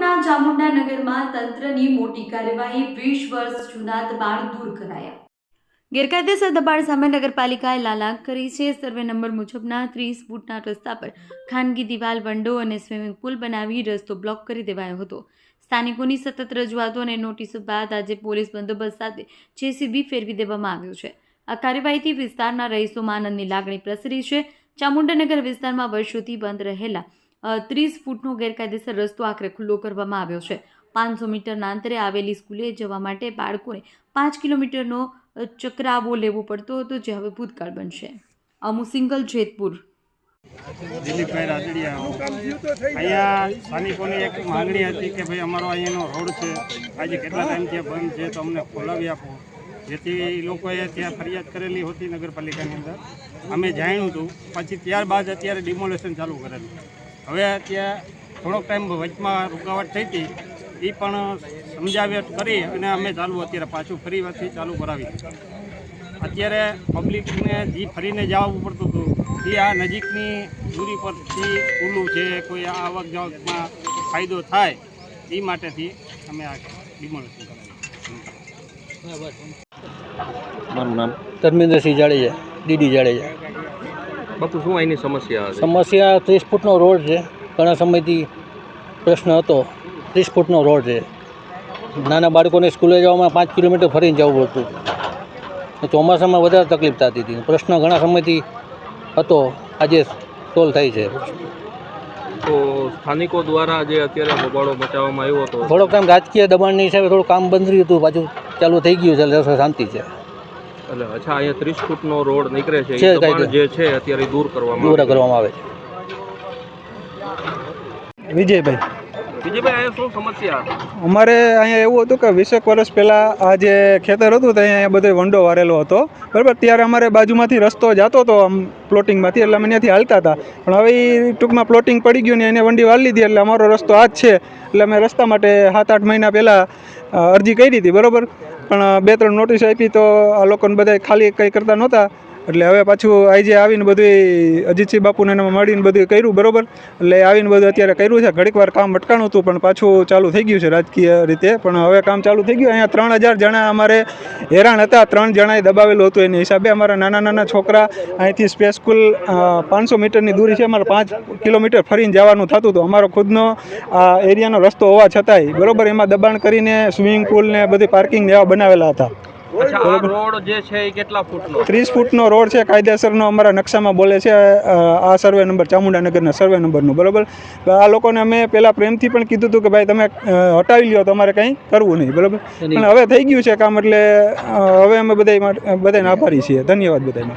રાજકોટના ચામુંડાનગરમાં તંત્રની મોટી કાર્યવાહી 20 વર્ષ જૂના દબાણ દૂર કરાયા। ગેરકાયદેસર દબાણ સામે નગરપાલિકાએ લાલાંક કરી છે। સર્વે નંબર મુજબના 30 ફૂટના રસ્તા પર ખાનગી દિવાલ, વંડો અને સ્વિમિંગ પુલ બનાવી રસ્તો બ્લોક કરી દેવાયો હતો। સ્થાનિકોની સતત રજૂઆતો અને નોટિસો બાદ આજે પોલીસ બંદોબસ્ત સાથે જેસીબી ફેરવી દેવામાં આવ્યું છે। આ કાર્યવાહીથી વિસ્તારના રહીશોમાં આનંદની લાગણી પ્રસરી છે। ચામુંડાનગર વિસ્તારમાં વર્ષોથી બંધ રહેલા 30 ફૂટનો ગેરકાયદેસર રસ્તો આખરે ખુલ્લો કરવામાં આવ્યો છે। 500 મીટરના અંતરે આવેલી સ્કૂલે જવા માટે બાળકોને 5 કિલોમીટરનો ચક્રાવો લેવો પડતો હતો, જે હવે ભૂતકાળ બનશે। અમુ સિંગલ, જેતપુર। દિલીપભાઈ રાદડિયા। અહીંયા સ્થાનિકોની એક માંગણી હતી કે ભાઈ અમારો અહીંયાનો રોડ છે, આજે કેટલા ટાઈમથી બંધ છે, તો અમને ખોલાવી આપો, જેથી એ લોકોએ ત્યાં ફરિયાદ કરેલી હતી નગરપાલિકાની અંદર। અમે જાણ્યું હતું, પછી ત્યારબાદ અત્યારે ડિમોલેશન ચાલુ કરેલું। હવે ત્યાં થોડોક ટાઈમ વચમાં રૂકાવટ થઈ હતી, એ પણ સમજાવટ કરી અને અમે અત્યારે પાછું ફરી વખત ચાલુ કરાવી। અત્યારે પબ્લિકને જે ફરીને જવું પડતું હતું એ આ નજીકની દૂરી પરથી સ્કૂલું છે, કોઈ આવક જાવકમાં ફાયદો થાય એ માટેથી અમે આ ડિમોલેશન કરાવ્યું। મારું નામ ધર્મેન્દ્રસિંહ જાડેજા, ડીડી જાડેજા। બાપુ, શું અહીંની સમસ્યા હતી? સમસ્યા 30 ફૂટનો રોડ છે। ઘણા સમયથી પ્રશ્ન હતો। 30 ફૂટનો રોડ છે, નાના બાળકોને સ્કૂલે જવામાં 5 કિલોમીટર ફરીને જવું પડતું। ચોમાસામાં વધારે તકલીફ થતી હતી। પ્રશ્ન ઘણા સમયથી હતો, આજે સોલ્વ થાય છે। તો સ્થાનિકો દ્વારા જે અત્યારે હોબાળો મચાવવામાં આવ્યો હતો, થોડોક ટાઈમ રાજકીય દબાણની હિસાબે થોડું કામ બંધ રહ્યું હતું, પાછું ચાલુ થઈ ગયું છે, એટલે શાંતિ છે। એટલે અચ્છા, અહીંયા 30 ફૂટનો રોડ નીકળે છે, એ દબાણ જે છે અત્યારે દૂર કરવામાં આવે છે। વિજયભાઈ, અહીંયા શું સમસ્યા? અમારે અહીંયા એવું હતું કે 20 વર્ષ પહેલાં આ જે ખેતર હતું તો અહીંયા બધો વંડો વારેલો હતો, બરાબર। ત્યારે અમારે બાજુમાંથી રસ્તો જતો હતો આમ પ્લોટિંગમાંથી, એટલે અમે ત્યાંથી હાલતા હતા, પણ હવે એ ટૂંકમાં પ્લોટિંગ પડી ગયું ને એને વંડી વાળી લીધી, એટલે અમારો રસ્તો આ જ છે। એટલે અમે રસ્તા માટે 7-8 મહિના પહેલાં અરજી કરી હતી, બરાબર, પણ 2-3 નોટિસ આપી તો આ લોકોને બધા ખાલી કંઈ કરતા નહોતા। એટલે હવે પાછું આજે આવીને બધું અજીતસિંહ બાપુને એમાં મળીને બધું કર્યું, બરાબર। એટલે આવીને બધું અત્યારે કર્યું છે। ઘડીક વાર કામ અટકાણું હતું, પણ પાછું ચાલુ થઈ ગયું છે રાજકીય રીતે, પણ હવે કામ ચાલુ થઈ ગયું। અહીંયા 3000 જણા અમારે હેરાન હતા, 3 જણાએ દબાવેલું હતું એની હિસાબે। અમારા નાના છોકરા અહીંથી સ્પેસ સ્કૂલ 500 મીટરની દૂરી છે, અમારે 5 કિલોમીટર ફરીને જવાનું થતું હતું। અમારો ખુદનો આ એરિયાનો રસ્તો હોવા છતાંય, બરાબર, એમાં દબાણ કરીને સ્વિમિંગ પુલ ને બધી પાર્કિંગ એવા બનાવેલા હતા। રોડ જે છે એ કેટલા ફૂટનો? 30 ફૂટનો રોડ છે, કાયદેસરનો અમારા નકશામાં બોલે છે। આ સર્વે નંબર ચામુંડાનગરના સર્વે નંબરનો, બરાબર। આ લોકોને અમે પહેલાં પ્રેમથી પણ કીધું હતું કે ભાઈ તમે હટાવી લ્યો, તમારે કંઈ કરવું નહીં, બરાબર, પણ હવે થઈ ગયું છે કામ, એટલે હવે અમે બધાને આભારી છીએ। ધન્યવાદ બધાને।